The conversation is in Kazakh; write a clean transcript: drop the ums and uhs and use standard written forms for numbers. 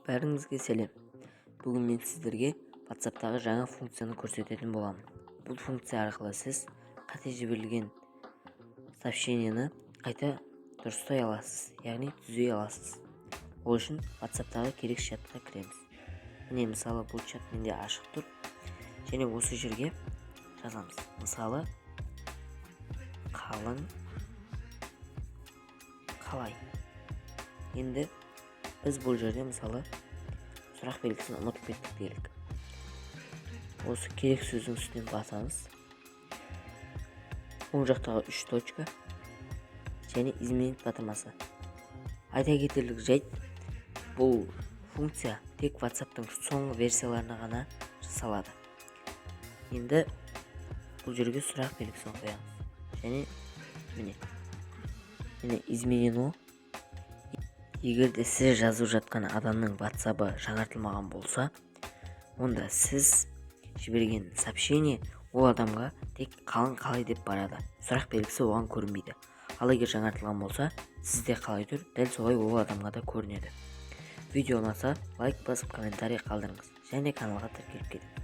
Бәріңізге сәлем. Бүгін мен сіздерге WhatsApp'тағы жаңа функцияны көрсететін боламын. Бұл функция арқылы сіз қате жіберілген сообщениені қайта дұрыстай аласыз, яғни түзей аласыз. Ол үшін WhatsApp'тағы керек чатқа кіреміз. Міне мысалы бұл чат менде ашық тұр. Және осы жерге жазамыз. Мысалы қалың қалай. Енді біз бұл жерде мысалы сұрақ белгісін ұмытып кеттік делік. Осы керек сөздің үстінен басамыз. Оң жақтағы 3 точка және изменить батырмасы. Айта кетерлік жайт, бұл функция тек WhatsApp'тың соңғы версияларына ғана жасалады. Енді бұл жерге сұрақ белгісін қоямыз. Және міне изменено. Егер де сіз жазып жатқан адамның WhatsApp'ы жаңартылмаған болса, онда сіз жіберген сообщение ол адамға тек қалың қалай деп барады. Сұрақ белгісі оған көрінбейді. Ал егер жаңартылған болса, сізде қалай тұр, дәл солай ол адамға да көрінеді. Видео ұнаса, лайк басып комментарий қалдырыңыз және каналға тіркеліп кетіңіз.